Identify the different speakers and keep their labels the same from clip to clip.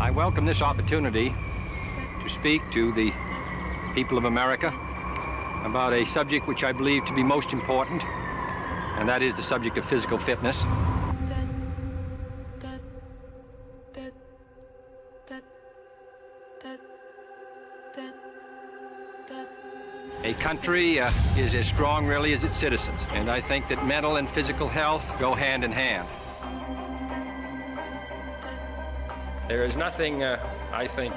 Speaker 1: I welcome this opportunity to speak to the people of America about a subject which I believe to be most important, and that is the subject of physical fitness. A country is as strong, really, as its citizens, and I think that mental and physical health go hand in hand. There is nothing, I think,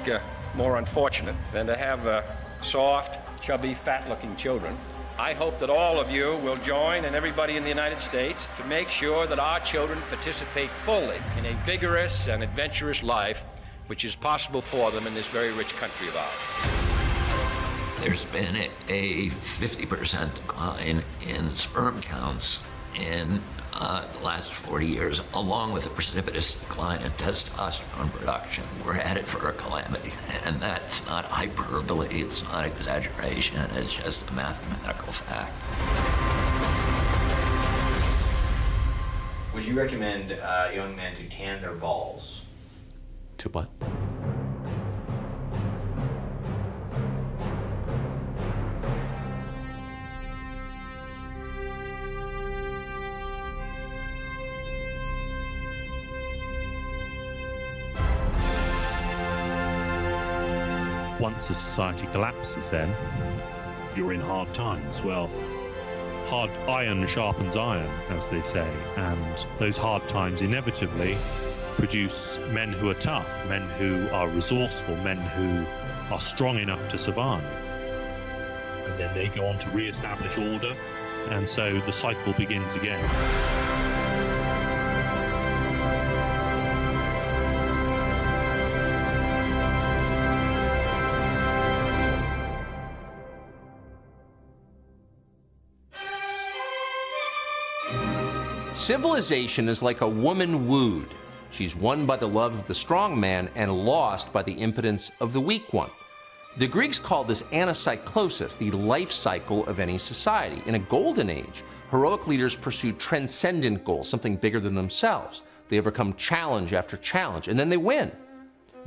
Speaker 1: more unfortunate than to have soft, chubby, fat-looking children. I hope that all of you will join, and everybody in the United States, to make sure that our children participate fully in a vigorous and adventurous life which is possible for them in this very rich country of ours.
Speaker 2: There's been a 50% decline in sperm counts in the last 40 years, along with a precipitous decline in testosterone production. We're headed for a calamity, and that's not hyperbole, it's not exaggeration, it's just a mathematical fact.
Speaker 3: Would you recommend young men to tan their balls?
Speaker 4: To what?
Speaker 5: Once a society collapses, then you're in hard times. Well, hard iron sharpens iron, as they say, and those hard times inevitably produce men who are tough, men who are resourceful, men who are strong enough to survive. And then they go on to re-establish order, and so the cycle begins again.
Speaker 4: Civilization is like a woman wooed. She's won by the love of the strong man and lost by the impotence of the weak one. The Greeks called this anacyclosis, the life cycle of any society. In a golden age, heroic leaders pursued transcendent goals, something bigger than themselves. They overcome challenge after challenge, and then they win.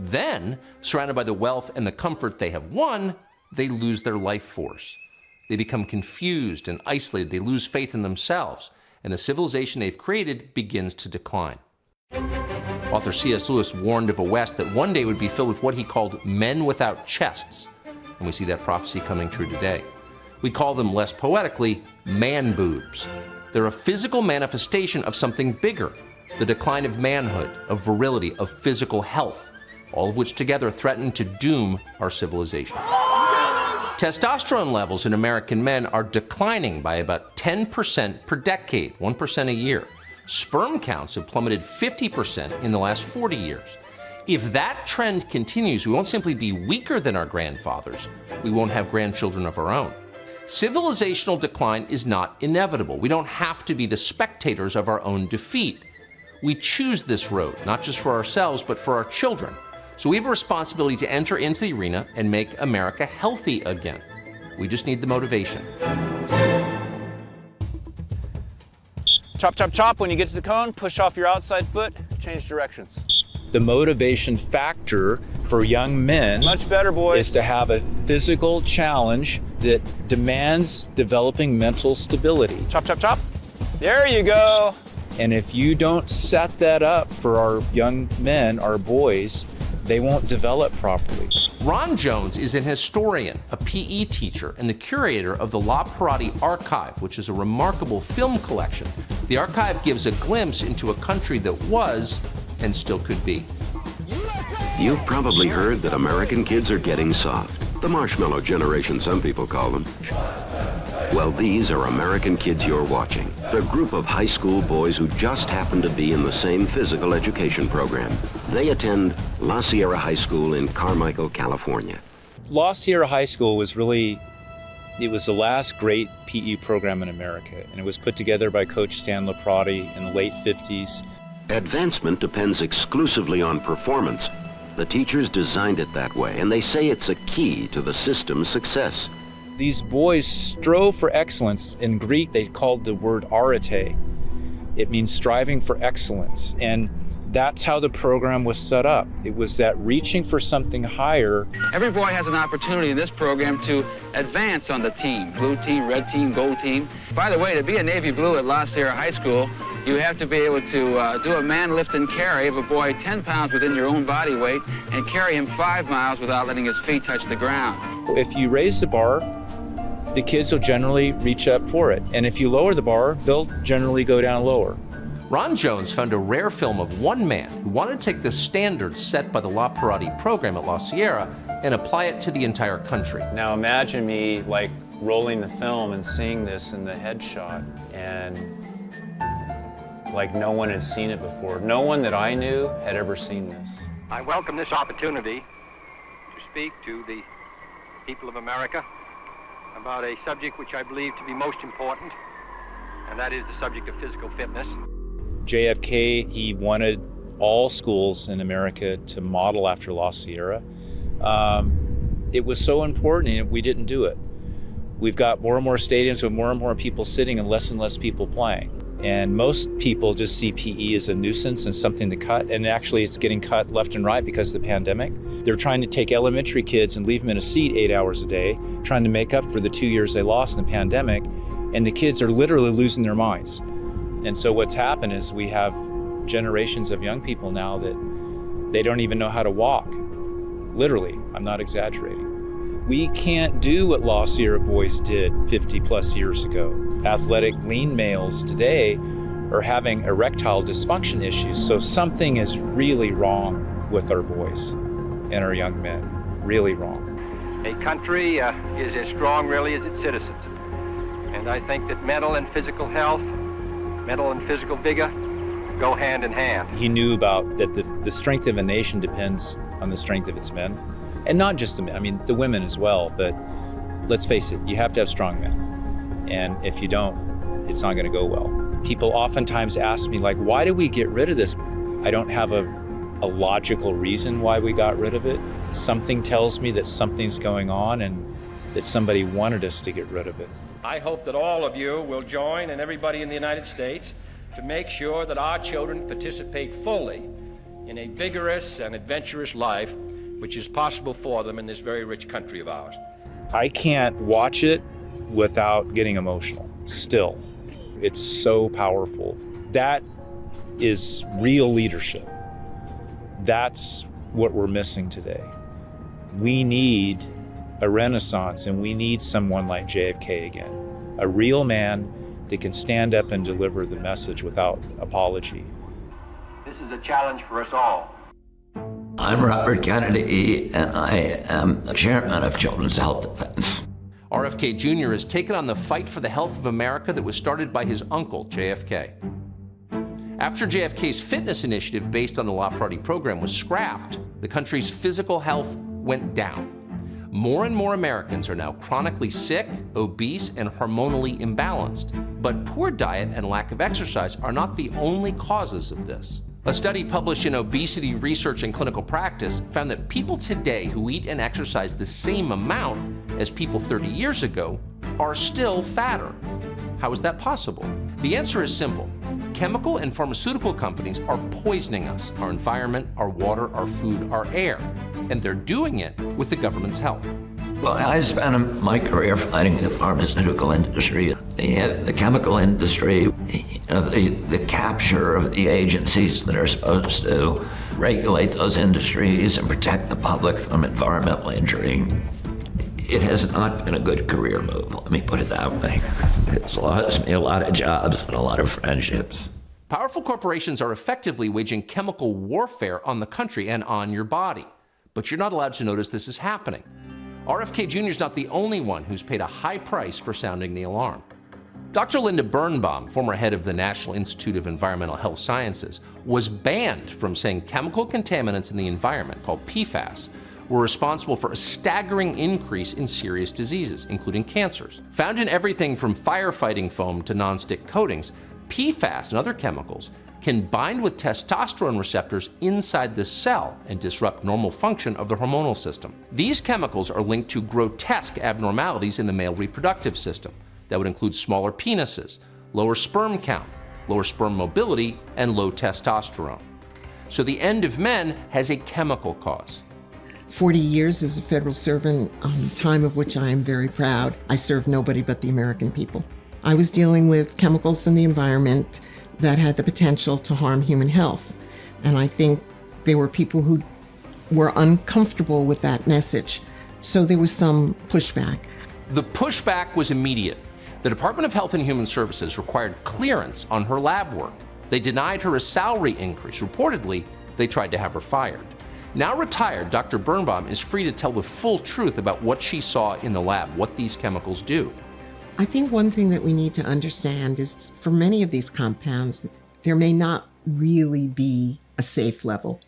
Speaker 4: Then, surrounded by the wealth and the comfort they have won, they lose their life force. They become confused and isolated. They lose faith in themselves, and the civilization they've created begins to decline. Author C.S. Lewis warned of a West that one day would be filled with what he called men without chests, and we see that prophecy coming true today. We call them, less poetically, man boobs. They're a physical manifestation of something bigger, the decline of manhood, of virility, of physical health, all of which together threaten to doom our civilization. Testosterone levels in American men are declining by about 10% per decade, 1% a year. Sperm counts have plummeted 50% in the last 40 years. If that trend continues, we won't simply be weaker than our grandfathers, we won't have grandchildren of our own. Civilizational decline is not inevitable. We don't have to be the spectators of our own defeat. We choose this road, not just for ourselves, but for our children. So we have a responsibility to enter into the arena and make America healthy again. We just need the motivation.
Speaker 6: Chop, chop, chop. When you get to the cone, push off your outside foot, change directions.
Speaker 7: The motivation factor for young men
Speaker 6: Much better, boys.
Speaker 7: is to have a physical challenge that demands developing mental stability.
Speaker 6: Chop, chop, chop. There you go.
Speaker 7: And if you don't set that up for our young men, our boys, they won't develop properly.
Speaker 4: Ron Jones is an historian, a PE teacher, and the curator of the La Parati Archive, which is a remarkable film collection. The archive gives a glimpse into a country that was, and still could be.
Speaker 8: You've probably heard that American kids are getting soft. The marshmallow generation, some people call them. Well, these are American kids you're watching. The group of high school boys who just happen to be in the same physical education program. They attend La Sierra High School in Carmichael, California.
Speaker 7: La Sierra High School was it was the last great PE program in America, and it was put together by Coach Stan Laprati in the late 50s.
Speaker 8: Advancement depends exclusively on performance. The teachers designed it that way, and they say it's a key to the system's success.
Speaker 7: These boys strove for excellence. In Greek, they called the word arete. It means striving for excellence. And That's how the program was set up. It was that reaching for something higher.
Speaker 9: Every boy has an opportunity in this program to advance on the team. Blue team, red team, gold team. By the way, to be a Navy Blue at La Sierra High School, you have to be able to do a man lift and carry of a boy 10 pounds within your own body weight and carry him 5 miles without letting his feet touch the ground.
Speaker 7: If you raise the bar, the kids will generally reach up for it. And if you lower the bar, they'll generally go down lower.
Speaker 4: Ron Jones found a rare film of one man who wanted to take the standards set by the La Parati program at La Sierra and apply it to the entire country.
Speaker 7: Now imagine me like rolling the film and seeing this in the headshot, and like no one had seen it before. No one that I knew had ever seen this.
Speaker 1: I welcome this opportunity to speak to the people of America about a subject which I believe to be most important, and that is the subject of physical fitness.
Speaker 7: JFK, he wanted all schools in America to model after La Sierra. It was so important and we didn't do it. We've got more and more stadiums with more and more people sitting and less people playing. And most people just see PE as a nuisance and something to cut, and actually it's getting cut left and right because of the pandemic. They're trying to take elementary kids and leave them in a seat 8 hours a day, trying to make up for the 2 years they lost in the pandemic, and the kids are literally losing their minds. And so what's happened is we have generations of young people now that they don't even know how to walk. Literally, I'm not exaggerating. We can't do what La Sierra boys did 50 plus years ago. Athletic, lean males today are having erectile dysfunction issues. So something is really wrong with our boys and our young men, really wrong.
Speaker 1: A country is as strong really as its citizens. And I think that mental and physical health, mental and physical vigor go hand in hand.
Speaker 7: He knew about that the strength of a nation depends on the strength of its men. And not just the men, I mean the women as well, but let's face it, you have to have strong men. And if you don't, it's not gonna go well. People oftentimes ask me like, why did we get rid of this? I don't have a logical reason why we got rid of it. Something tells me that something's going on and that somebody wanted us to get rid of it.
Speaker 1: I hope that all of you will join, and everybody in the United States, to make sure that our children participate fully in a vigorous and adventurous life which is possible for them in this very rich country of ours.
Speaker 7: I can't watch it without getting emotional, still. It's so powerful. That is real leadership. That's what we're missing today. We need a renaissance, and we need someone like JFK again, a real man that can stand up and deliver the message without apology.
Speaker 1: This is a challenge for us all.
Speaker 2: I'm Robert Kennedy, and I am the chairman of Children's Health Defense.
Speaker 4: RFK Jr. has taken on the fight for the health of America that was started by his uncle, JFK. After JFK's fitness initiative based on the La Parati program was scrapped, the country's physical health went down. More and more Americans are now chronically sick, obese, and hormonally imbalanced. But poor diet and lack of exercise are not the only causes of this. A study published in Obesity Research and Clinical Practice found that people today who eat and exercise the same amount as people 30 years ago are still fatter. How is that possible? The answer is simple. Chemical and pharmaceutical companies are poisoning us, our environment, our water, our food, our air, and they're doing it with the government's help.
Speaker 2: Well, I spent my career fighting the pharmaceutical industry, the chemical industry, the capture of the agencies that are supposed to regulate those industries and protect the public from environmental injury. It has not been a good career move, let me put it that way. It's lost me a lot of jobs and a lot of friendships.
Speaker 4: Powerful corporations are effectively waging chemical warfare on the country and on your body. But you're not allowed to notice this is happening. RFK Jr. is not the only one who's paid a high price for sounding the alarm. Dr. Linda Birnbaum, former head of the National Institute of Environmental Health Sciences, was banned from saying chemical contaminants in the environment, called PFAS, were responsible for a staggering increase in serious diseases, including cancers. Found in everything from firefighting foam to nonstick coatings, PFAS and other chemicals can bind with testosterone receptors inside the cell and disrupt normal function of the hormonal system. These chemicals are linked to grotesque abnormalities in the male reproductive system that would include smaller penises, lower sperm count, lower sperm mobility, and low testosterone. So the end of men has a chemical cause.
Speaker 10: 40 years as a federal servant, time of which I am very proud. I served nobody but the American people. I was dealing with chemicals in the environment that had the potential to harm human health. And I think there were people who were uncomfortable with that message. So there was some pushback.
Speaker 4: The pushback was immediate. The Department of Health and Human Services required clearance on her lab work. They denied her a salary increase. Reportedly, they tried to have her fired. Now retired, Dr. Birnbaum is free to tell the full truth about what she saw in the lab, what these chemicals do.
Speaker 10: I think one thing that we need to understand is for many of these compounds, there may not really be a safe level.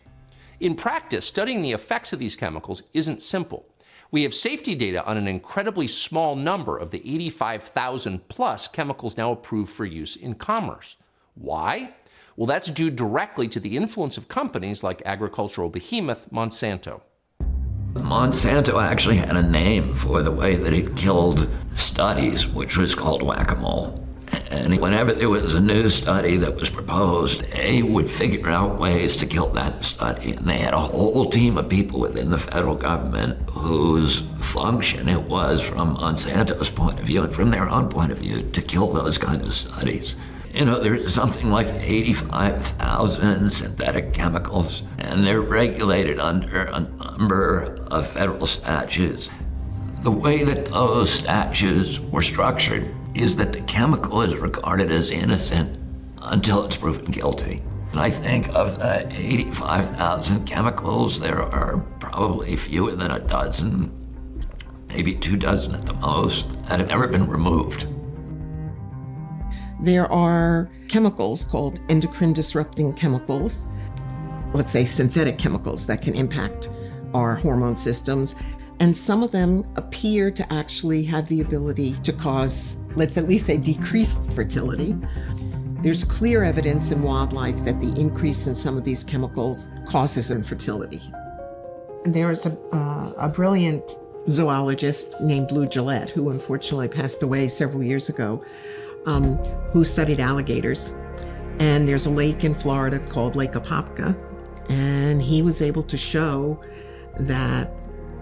Speaker 4: In practice, studying the effects of these chemicals isn't simple. We have safety data on an incredibly small number of the 85,000 plus chemicals now approved for use in commerce. Why? Well, that's due directly to the influence of companies like agricultural behemoth Monsanto.
Speaker 2: Monsanto actually had a name for the way that it killed studies, which was called whack-a-mole. And whenever there was a new study that was proposed, they would figure out ways to kill that study. And they had a whole team of people within the federal government whose function it was, from Monsanto's point of view and from their own point of view, to kill those kinds of studies. You know, there's something like 85,000 synthetic chemicals, and they're regulated under a number of federal statutes. The way that those statutes were structured is that the chemical is regarded as innocent until it's proven guilty. And I think of the 85,000 chemicals, there are probably fewer than a dozen, maybe 24 at the most, that have never been removed.
Speaker 10: There are chemicals called endocrine disrupting chemicals, let's say synthetic chemicals that can impact our hormone systems. And some of them appear to actually have the ability to cause, let's at least say, decreased fertility. There's clear evidence in wildlife that the increase in some of these chemicals causes infertility. There's a brilliant zoologist named Lou Gillette, who unfortunately passed away several years ago, who studied alligators. And there's a lake in Florida called Lake Apopka, and he was able to show that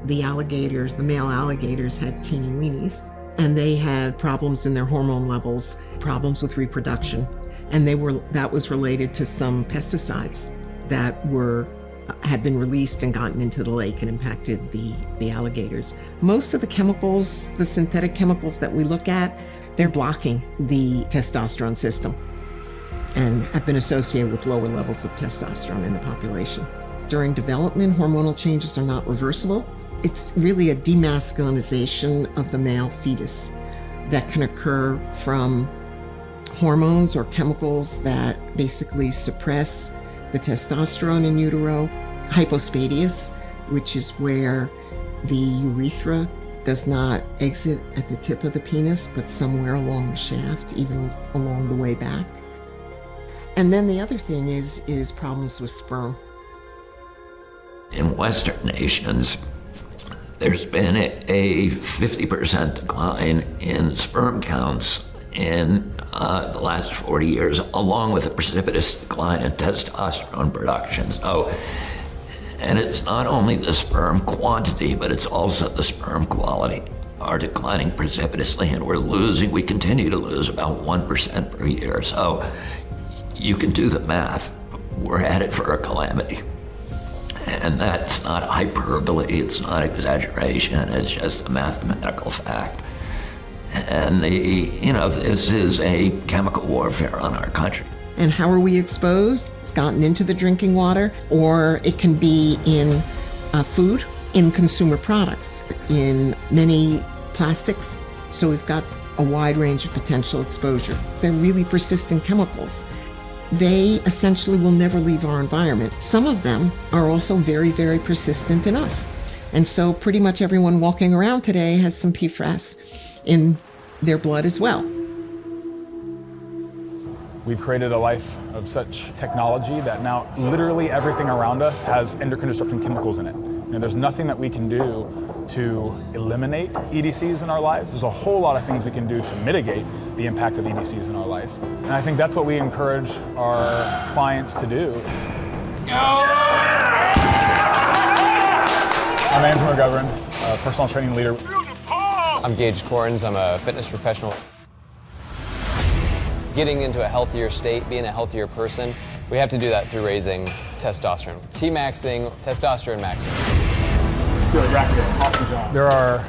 Speaker 10: the alligators, the male alligators, had teeny weenies, and they had problems in their hormone levels, problems with reproduction. And that was related to some pesticides that had been released and gotten into the lake and impacted the alligators. Most of the chemicals, the synthetic chemicals that we look at, they're blocking the testosterone system and have been associated with lower levels of testosterone in the population. During development, hormonal changes are not reversible. It's really a demasculinization of the male fetus that can occur from hormones or chemicals that basically suppress the testosterone in utero. Hypospadias, which is where the urethra does not exit at the tip of the penis, but somewhere along the shaft, even along the way back. And then the other thing is problems with sperm.
Speaker 2: In Western nations, there's been a 50% decline in sperm counts in the last 40 years, along with a precipitous decline in testosterone production. And it's not only the sperm quantity, but it's also the sperm quality are declining precipitously, and we continue to lose about 1% per year. So you can do the math. We're headed for a calamity. And that's not hyperbole, it's not exaggeration, it's just a mathematical fact. And this is a chemical warfare on our country.
Speaker 10: And how are we exposed? It's gotten into the drinking water, or it can be in food, in consumer products, in many plastics. So we've got a wide range of potential exposure. They're really persistent chemicals. They essentially will never leave our environment. Some of them are also very, very persistent in us. And so pretty much everyone walking around today has some PFAS in their blood as well.
Speaker 11: We've created a life of such technology that now literally everything around us has endocrine disrupting chemicals in it. There's nothing that we can do to eliminate EDCs in our lives. There's a whole lot of things we can do to mitigate the impact of EDCs in our life. And I think that's what we encourage our clients to do. I'm Andrew McGovern, a personal training leader.
Speaker 12: I'm Gage Corns. I'm a fitness professional. Getting into a healthier state, being a healthier person, we have to do that through raising testosterone. T-maxing, testosterone maxing.
Speaker 11: There are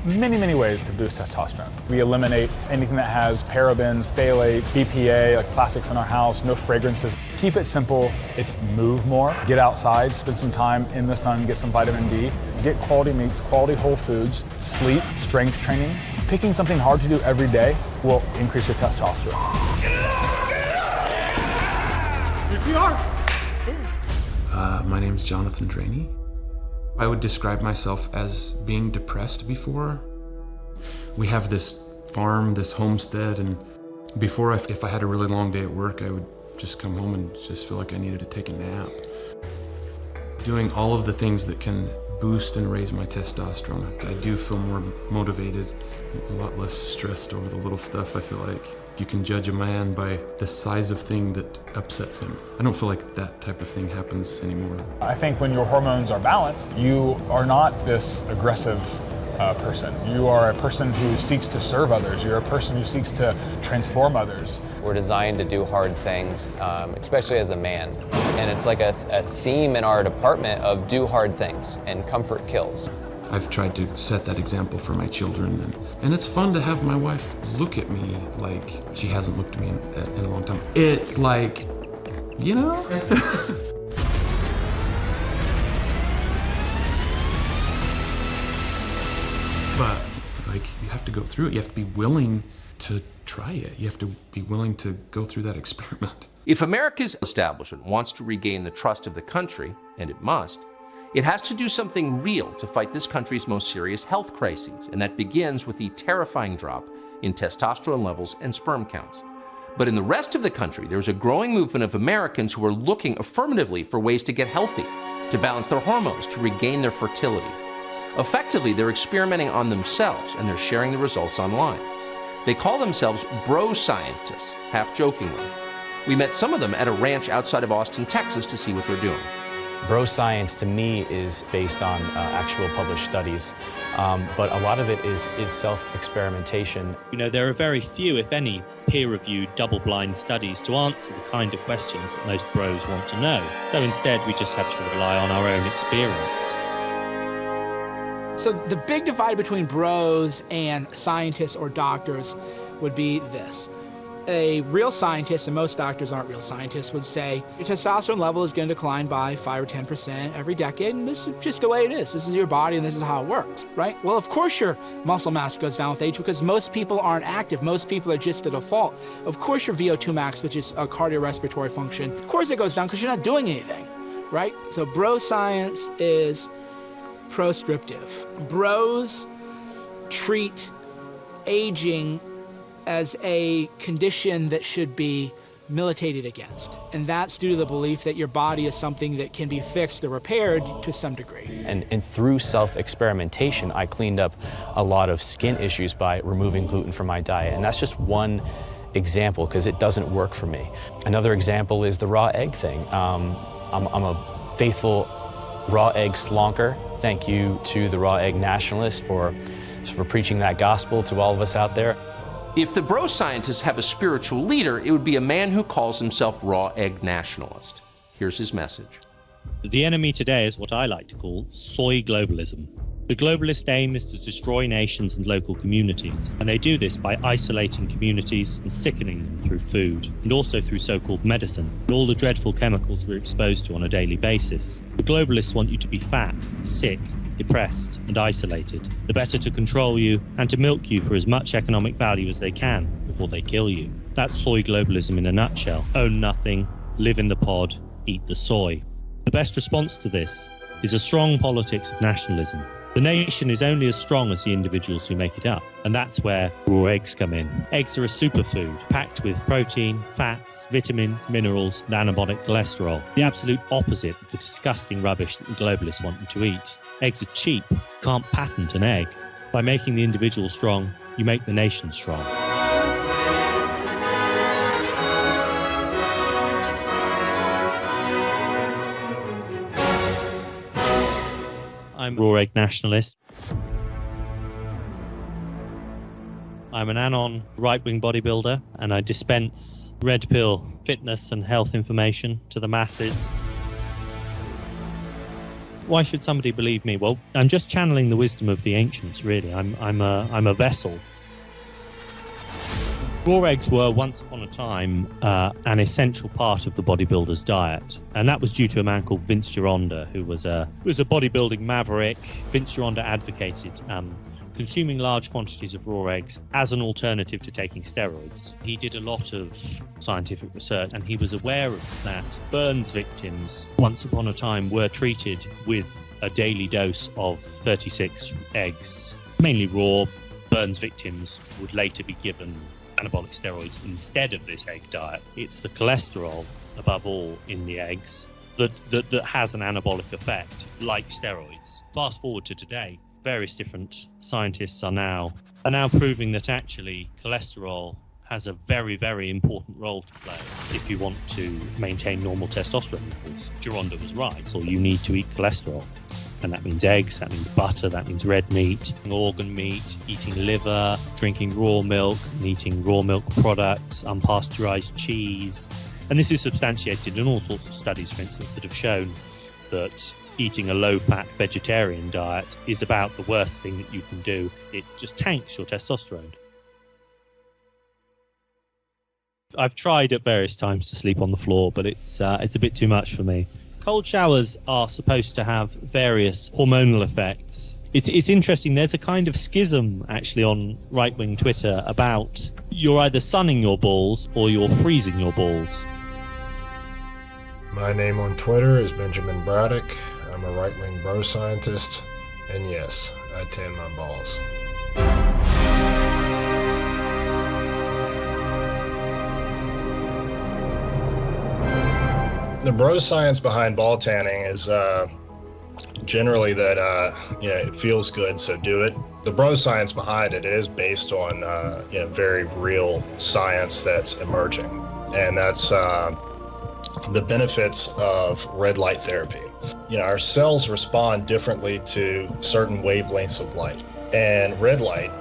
Speaker 11: many ways to boost testosterone. We eliminate anything that has parabens, phthalates, BPA, like plastics in our house, no fragrances. Keep it simple. It's move more, get outside, spend some time in the sun, get some vitamin D, get quality meats, quality whole foods, sleep, strength training. Picking something hard to do every day will increase your testosterone.
Speaker 13: My name's Jonathan Draney. I would describe myself as being depressed before. We have this farm, this homestead, and before, if I had a really long day at work, I would just come home and just feel like I needed to take a nap. Doing all of the things that can boost and raise my testosterone, I do feel more motivated, a lot less stressed over the little stuff. I feel like you can judge a man by the size of thing that upsets him. I don't feel like that type of thing happens anymore.
Speaker 11: I think when your hormones are balanced, you are not this aggressive person. You are a person who seeks to serve others. You're a person who seeks to transform others.
Speaker 12: We're designed to do hard things, especially as a man. And it's like a theme in our department of do hard things, and comfort kills.
Speaker 13: I've tried to set that example for my children, and it's fun to have my wife look at me like she hasn't looked at me in a long time. It's like, you know? But, like, you have to go through it. You have to be willing to try it. You have to be willing to go through that experiment.
Speaker 4: If America's establishment wants to regain the trust of the country, and it must, it has to do something real to fight this country's most serious health crises, and that begins with the terrifying drop in testosterone levels and sperm counts. But in the rest of the country, there's a growing movement of Americans who are looking affirmatively for ways to get healthy, to balance their hormones, to regain their fertility. Effectively, they're experimenting on themselves, and they're sharing the results online. They call themselves bro scientists, half jokingly. We met some of them at a ranch outside of Austin, Texas, to see what they're doing.
Speaker 14: Bro science to me is based on actual published studies, but a lot of it is self-experimentation.
Speaker 5: You know, there are very few, if any, peer-reviewed double-blind studies to answer the kind of questions that most bros want to know. So instead, we just have to rely on our own experience.
Speaker 15: So the big divide between bros and scientists or doctors would be this. A real scientist, and most doctors aren't real scientists, would say your testosterone level is going to decline by 5 or 10% every decade, and this is just the way it is. This is your body, and this is how it works, right? Well, of course your muscle mass goes down with age because most people aren't active. Most people are just the default. Of course your VO2 max, which is a cardiorespiratory function, of course it goes down because you're not doing anything, right? So bro science is proscriptive. Bros treat aging as a condition that should be militated against. And that's due to the belief that your body is something that can be fixed or repaired to some degree.
Speaker 14: And through self-experimentation, I cleaned up a lot of skin issues by removing gluten from my diet. And that's just one example because it doesn't work for me. Another example is the raw egg thing. I'm a faithful raw egg slonker. Thank you to the raw egg nationalists for preaching that gospel to all of us out there.
Speaker 4: If the bro scientists have a spiritual leader, it would be a man who calls himself raw egg nationalist. Here's his message.
Speaker 5: The enemy today is what I like to call soy globalism. The globalist aim is to destroy nations and local communities, and they do this by isolating communities and sickening them through food, and also through so-called medicine, and all the dreadful chemicals we're exposed to on a daily basis. The globalists want you to be fat, sick, depressed and isolated, the better to control you and to milk you for as much economic value as they can before they kill you. That's soy globalism in a nutshell. Own nothing, live in the pod, eat the soy. The best response to this is a strong politics of nationalism. The nation is only as strong as the individuals who make it up, and that's where raw eggs come in. Eggs are a superfood, packed with protein, fats, vitamins, minerals, and anabolic cholesterol, the absolute opposite of the disgusting rubbish that the globalists want you to eat. Eggs are cheap, can't patent an egg. By making the individual strong, you make the nation strong. I'm a raw egg nationalist. I'm an anon right-wing bodybuilder, and I dispense red pill fitness and health information to the masses. Why should somebody believe me? Well, I'm just channeling the wisdom of the ancients, really. I'm a vessel. Raw eggs were once upon a time an essential part of the bodybuilder's diet, and that was due to a man called Vince Gironda, who was a bodybuilding maverick. Vince Gironda advocated consuming large quantities of raw eggs as an alternative to taking steroids. He did a lot of scientific research, and he was aware of that burns victims once upon a time were treated with a daily dose of 36 eggs, mainly raw. Burns victims would later be given anabolic steroids instead of this egg diet. It's the cholesterol, above all, in the eggs that has an anabolic effect, like steroids. Fast forward to today, various different scientists are now proving that actually cholesterol has a very, very important role to play if you want to maintain normal testosterone levels. Gironda was right, so you need to eat cholesterol. And that means eggs, that means butter, that means red meat, organ meat, eating liver, drinking raw milk, and eating raw milk products, unpasteurized cheese. And this is substantiated in all sorts of studies, for instance, that have shown that eating a low-fat vegetarian diet is about the worst thing that you can do. It just tanks your testosterone. I've tried at various times to sleep on the floor, but it's a bit too much for me. Cold showers are supposed to have various hormonal effects. It's interesting, there's a kind of schism actually on right-wing Twitter about you're either sunning your balls or you're freezing your balls.
Speaker 16: My name on Twitter is Benjamin Braddock. I'm a right-wing bro scientist, and yes, I tan my balls. The bro science behind ball tanning is generally that it feels good, so do it. The bro science behind it is based on very real science that's emerging, and that's the benefits of red light therapy. Our cells respond differently to certain wavelengths of light, and red light,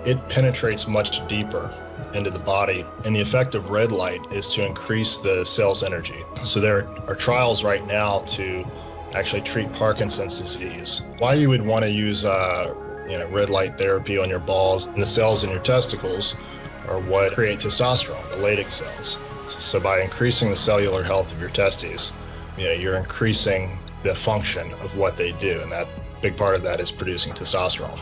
Speaker 16: it penetrates much deeper into the body, and the effect of red light is to increase the cell's energy. So there are trials right now to actually treat Parkinson's disease. Why you would want to use red light therapy on your balls and the cells in your testicles are what create testosterone, the Leydig cells. So by increasing the cellular health of your testes, you're increasing the function of what they do, and that big part of that is producing testosterone.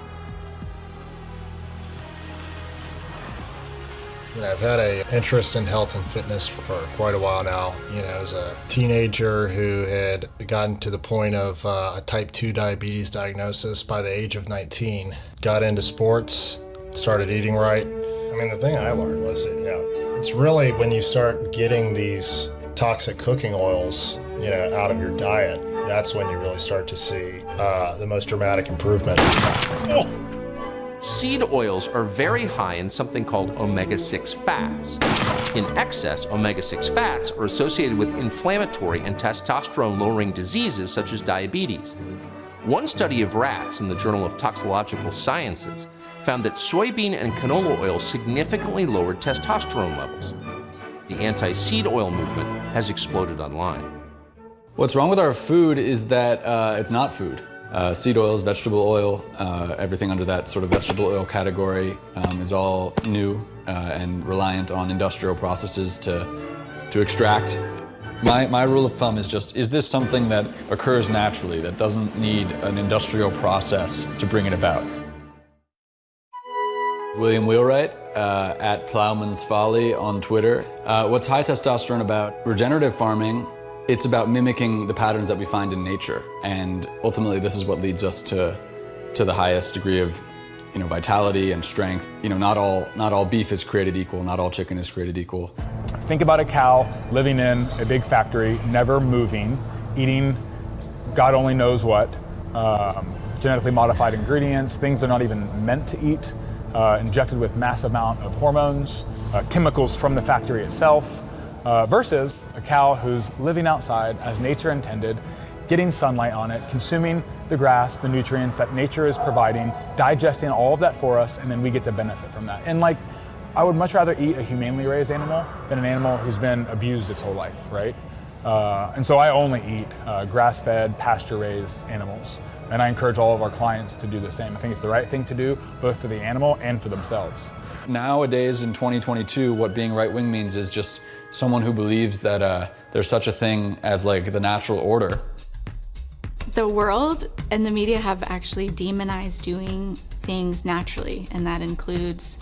Speaker 16: I've had an interest in health and fitness for quite a while now. As a teenager who had gotten to the point of a type 2 diabetes diagnosis by the age of 19, got into sports, started eating right. The thing I learned was that, it's really when you start getting these toxic cooking oils, out of your diet, that's when you really start to see the most dramatic improvement.
Speaker 4: Seed oils are very high in something called omega-6 fats. In excess, omega-6 fats are associated with inflammatory and testosterone-lowering diseases such as diabetes. One study of rats in the Journal of Toxicological Sciences found that soybean and canola oil significantly lowered testosterone levels. The anti-seed oil movement has exploded online.
Speaker 17: What's wrong with our food is that it's not food. Seed oils, vegetable oil, everything under that sort of vegetable oil category is all new and reliant on industrial processes to extract. My rule of thumb is just, is this something that occurs naturally, that doesn't need an industrial process to bring it about? William Wheelwright, at Plowman's Folly on Twitter. What's high testosterone about? Regenerative farming. It's about mimicking the patterns that we find in nature, and ultimately this is what leads us to the highest degree of vitality and strength. Not all beef is created equal, not all chicken is created equal.
Speaker 11: Think about a cow living in a big factory, never moving, eating God only knows what, genetically modified ingredients, things they're not even meant to eat, injected with massive amount of hormones, chemicals from the factory itself. Versus a cow who's living outside as nature intended, getting sunlight on it, consuming the grass, the nutrients that nature is providing, digesting all of that for us, and then we get to benefit from that. And like, I would much rather eat a humanely raised animal than an animal who's been abused its whole life, right? And so I only eat grass-fed, pasture-raised animals. And I encourage all of our clients to do the same. I think it's the right thing to do, both for the animal and for themselves.
Speaker 17: Nowadays in 2022, what being right-wing means is just someone who believes that there's such a thing as like the natural order.
Speaker 18: The world and the media have actually demonized doing things naturally, and that includes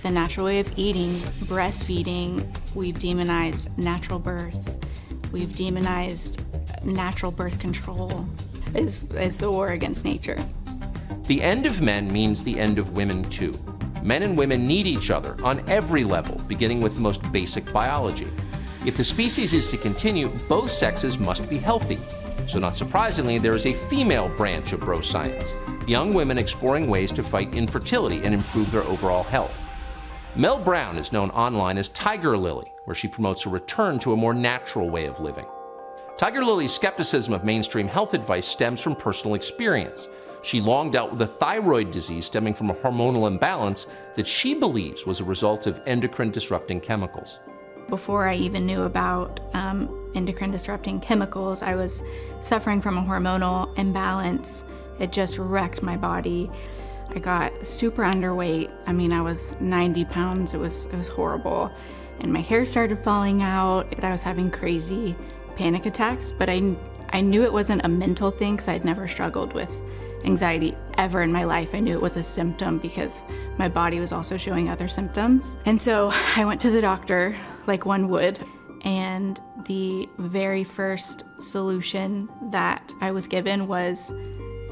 Speaker 18: the natural way of eating, breastfeeding. We've demonized natural birth. We've demonized natural birth control as the war against nature.
Speaker 4: The end of men means the end of women too. Men and women need each other on every level, beginning with the most basic biology. If the species is to continue, both sexes must be healthy. So not surprisingly, there is a female branch of bro science, young women exploring ways to fight infertility and improve their overall health. Mel Brown is known online as Tiger Lily, where she promotes a return to a more natural way of living. Tiger Lily's skepticism of mainstream health advice stems from personal experience. She long dealt with a thyroid disease stemming from a hormonal imbalance that she believes was a result of endocrine-disrupting chemicals.
Speaker 18: Before I even knew about endocrine-disrupting chemicals, I was suffering from a hormonal imbalance. It just wrecked my body. I got super underweight. I mean, I was 90 pounds. It was horrible. And my hair started falling out, but I was having crazy panic attacks. But I knew it wasn't a mental thing, because I'd never struggled with anxiety ever in my life. I knew it was a symptom because my body was also showing other symptoms. And so I went to the doctor, like one would, and the very first solution that I was given was,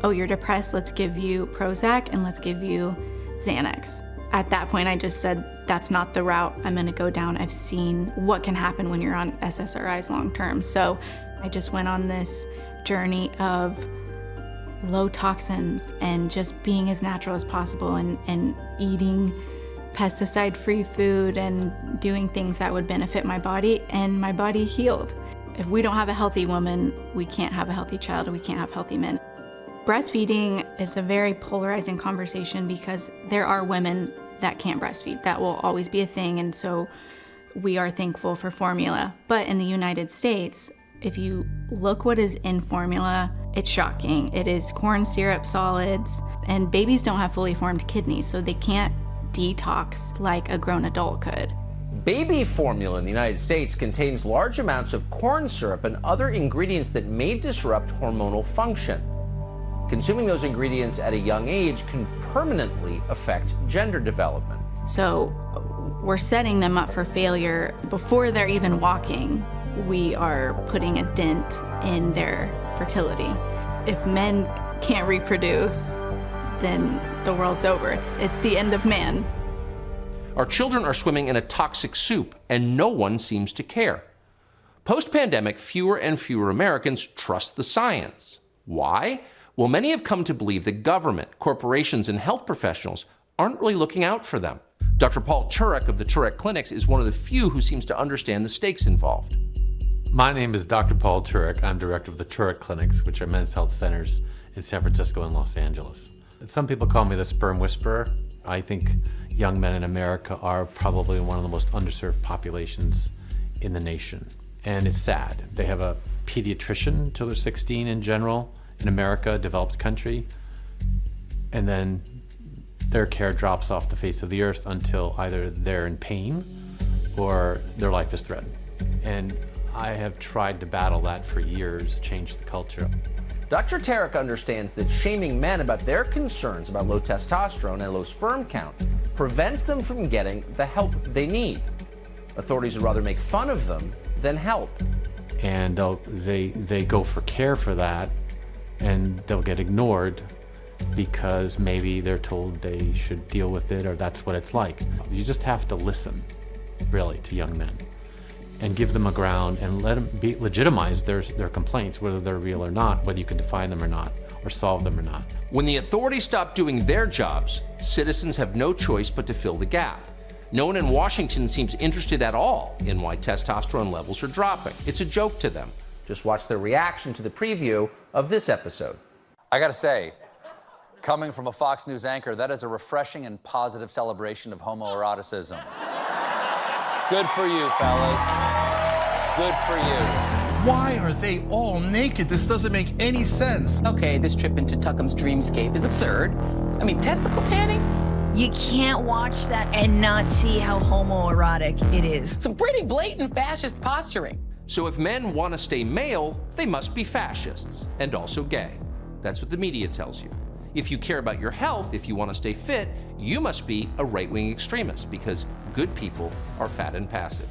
Speaker 18: oh, you're depressed, let's give you Prozac and let's give you Xanax. At that point, I just said, that's not the route I'm gonna go down. I've seen what can happen when you're on SSRIs long term. So I just went on this journey of low toxins and just being as natural as possible and eating pesticide-free food and doing things that would benefit my body, and my body healed. If we don't have a healthy woman, we can't have a healthy child, and we can't have healthy men. Breastfeeding is a very polarizing conversation because there are women that can't breastfeed. That will always be a thing, and so we are thankful for formula. But in the United States, if you look what is in formula, it's shocking. It is corn syrup solids, and babies don't have fully formed kidneys, so they can't detox like a grown adult could.
Speaker 4: Baby formula in the United States contains large amounts of corn syrup and other ingredients that may disrupt hormonal function. Consuming those ingredients at a young age can permanently affect gender development.
Speaker 18: So we're setting them up for failure before they're even walking. We are putting a dent in their fertility. If men can't reproduce, then the world's over. It's the end of man.
Speaker 4: Our children are swimming in a toxic soup, and no one seems to care. Post-pandemic, fewer and fewer Americans trust the science. Why? Well, many have come to believe that government, corporations, and health professionals aren't really looking out for them. Dr. Paul Turek of the Turek Clinics is one of the few who seems to understand the stakes involved.
Speaker 19: My name is Dr. Paul Turek. I'm director of the Turek Clinics, which are men's health centers in San Francisco and Los Angeles. Some people call me the sperm whisperer. I think young men in America are probably one of the most underserved populations in the nation. And it's sad. They have a pediatrician until they're 16 in general in America, a developed country, and then their care drops off the face of the earth until either they're in pain or their life is threatened. And I have tried to battle that for years, change the culture.
Speaker 4: Dr. Turek understands that shaming men about their concerns about low testosterone and low sperm count prevents them from getting the help they need. Authorities would rather make fun of them than help.
Speaker 19: And they go for care for that, and they'll get ignored because maybe they're told they should deal with it or that's what it's like. You just have to listen, really, to young men and give them a ground and let them legitimize their complaints, whether they're real or not, whether you can define them or not, or solve them or not.
Speaker 4: When the authorities stop doing their jobs, citizens have no choice but to fill the gap. No one in Washington seems interested at all in why testosterone levels are dropping. It's a joke to them. Just watch their reaction to the preview of this episode.
Speaker 20: I gotta say, coming from a Fox News anchor, that is a refreshing and positive celebration of homoeroticism. Good for you, fellas. Good for you.
Speaker 21: Why are they all naked? This doesn't make any sense.
Speaker 22: Okay, this trip into Tuckham's dreamscape is absurd. I mean, testicle tanning?
Speaker 23: You can't watch that and not see how homoerotic it is.
Speaker 22: Some pretty blatant fascist posturing.
Speaker 4: So if men want to stay male, they must be fascists and also gay. That's what the media tells you. If you care about your health, if you want to stay fit, you must be a right-wing extremist because good people are fat and passive.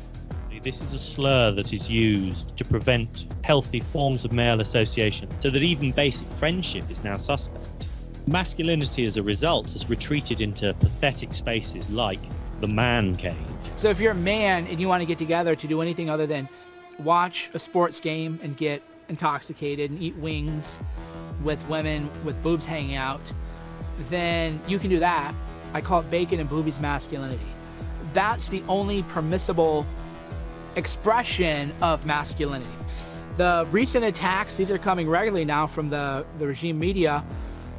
Speaker 5: This is a slur that is used to prevent healthy forms of male association, so that even basic friendship is now suspect. Masculinity, as a result, has retreated into pathetic spaces like the man cave.
Speaker 15: So if you're a man and you want to get together to do anything other than watch a sports game and get intoxicated and eat wings with women with boobs hanging out, then you can do that. I call it bacon and boobies masculinity. That's the only permissible expression of masculinity. The recent attacks, these are coming regularly now from the regime media,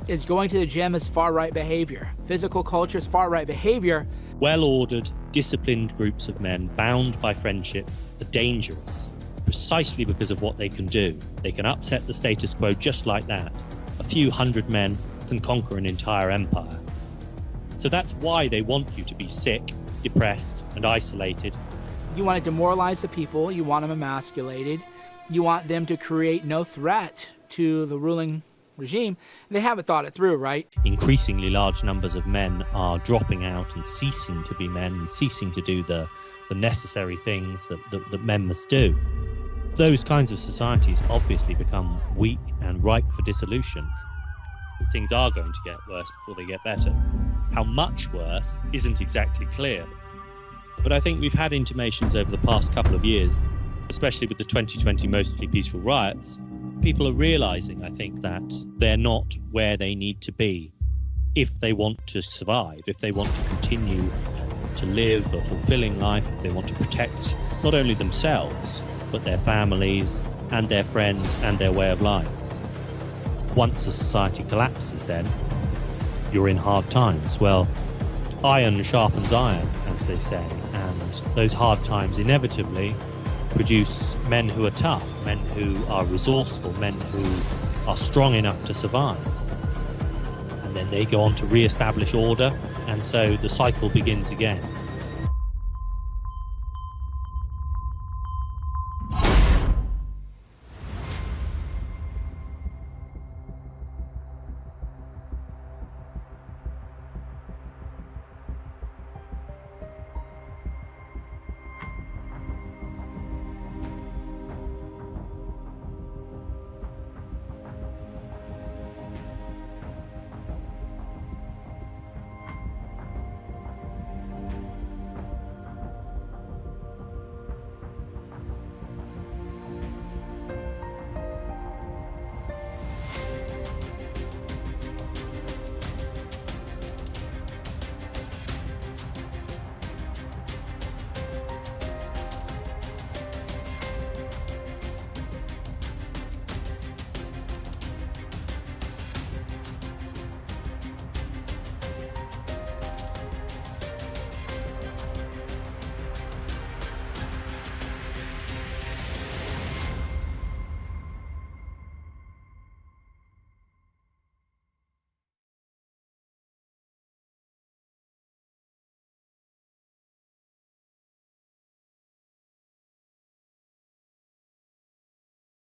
Speaker 15: is going to the gym is far-right behavior. Physical culture is far-right behavior.
Speaker 5: Well-ordered, disciplined groups of men bound by friendship are dangerous, precisely because of what they can do. They can upset the status quo just like that. A few hundred men can conquer an entire empire. So that's why they want you to be sick, depressed, and isolated.
Speaker 15: You want to demoralize the people, you want them emasculated, you want them to create no threat to the ruling regime. They haven't thought it through, right?
Speaker 5: Increasingly large numbers of men are dropping out and ceasing to be men and ceasing to do the necessary things that men must do. Those kinds of societies obviously become weak and ripe for dissolution. Things are going to get worse before they get better. How much worse isn't exactly clear. But I think we've had intimations over the past couple of years, especially with the 2020 mostly peaceful riots. People are realizing, I think, that they're not where they need to be if they want to survive, if they want to continue to live a fulfilling life, if they want to protect not only themselves, but their families and their friends and their way of life. Once a society collapses, then you're in hard times. Well, iron sharpens iron, as they say, and those hard times inevitably produce men who are tough, men who are resourceful, men who are strong enough to survive. And then they go on to re-establish order, and so the cycle begins again.